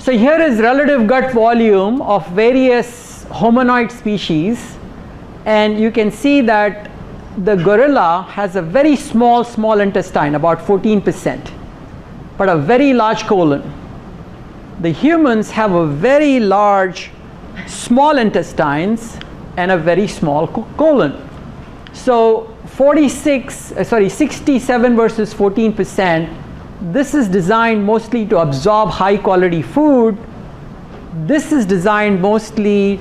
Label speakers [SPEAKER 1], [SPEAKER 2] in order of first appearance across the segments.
[SPEAKER 1] So here is relative gut volume of various hominoid species, and you can see that the gorilla has a very small intestine, about 14%, but a very large colon. The humans have a very large small intestines and a very small colon. So 67 versus 14%, this is designed mostly to absorb high quality food. This is designed mostly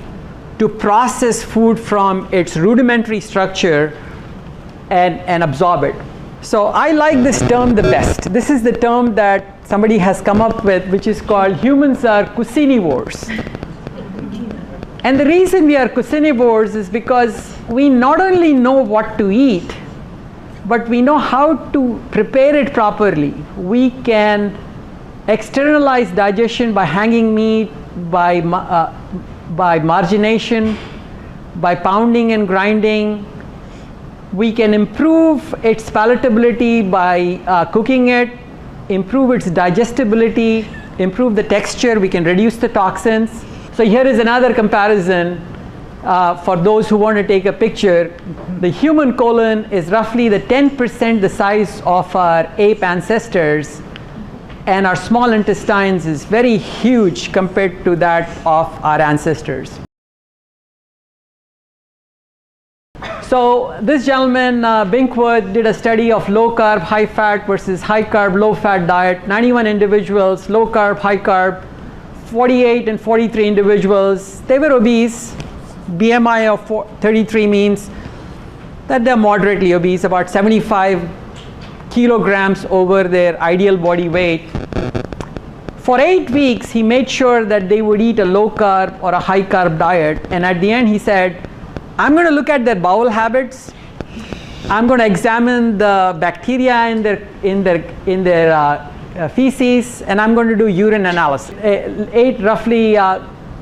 [SPEAKER 1] to process food from its rudimentary structure and absorb it. So I like this term the best. This is the term that somebody has come up with, which is called humans are cucinivores. And the reason we are cucinivores is because we not only know what to eat, but we know how to prepare it properly. We can externalize digestion by hanging meat, by margination, by pounding and grinding. We can improve its palatability by cooking it, improve its digestibility, improve the texture. We can reduce the toxins. So here is another comparison for those who want to take a picture. The human colon is roughly the 10% the size of our ape ancestors, and our small intestines is very huge compared to that of our ancestors. So this gentleman, Binkworth, did a study of low carb, high fat versus high carb, low fat diet. 91 individuals, low carb, high carb, 48 and 43 individuals. They were obese. BMI of 33 means that they're moderately obese, about 75 kilograms over their ideal body weight. For 8 weeks, he made sure that they would eat a low carb or a high carb diet, and at the end he said, I'm going to look at their bowel habits. I'm going to examine the bacteria in their feces, and I'm going to do urine analysis. Ate roughly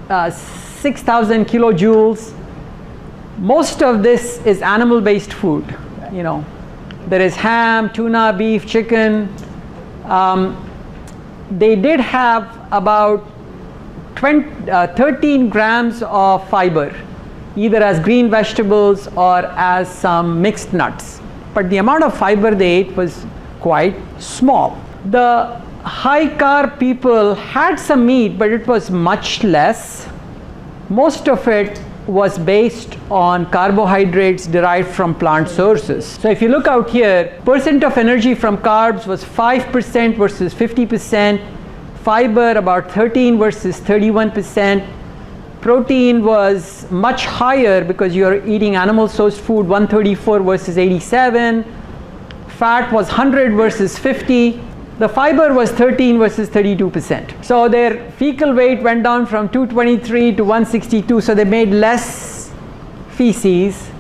[SPEAKER 1] 6,000 kilojoules. Most of this is animal-based food. You know, there is ham, tuna, beef, chicken. They did have about 13 grams of fiber, either as green vegetables or as some mixed nuts. But the amount of fiber they ate was quite small. The high carb people had some meat, but it was much less. Most of it was based on carbohydrates derived from plant sources. So if you look out here, percent of energy from carbs was 5% versus 50%, fiber about 13 versus 31%, protein was much higher because you're eating animal sourced food, 134 versus 87, fat was 100 versus 50, the fiber was 13 versus 32%. So their fecal weight went down from 223 to 162, so they made less feces.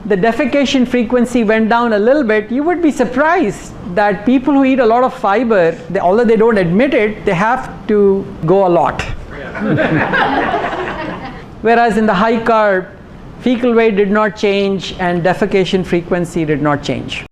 [SPEAKER 1] The defecation frequency went down a little bit. You would be surprised that people who eat a lot of fiber, although they don't admit it, they have to go a lot. Whereas in the high carb, fecal weight did not change and defecation frequency did not change.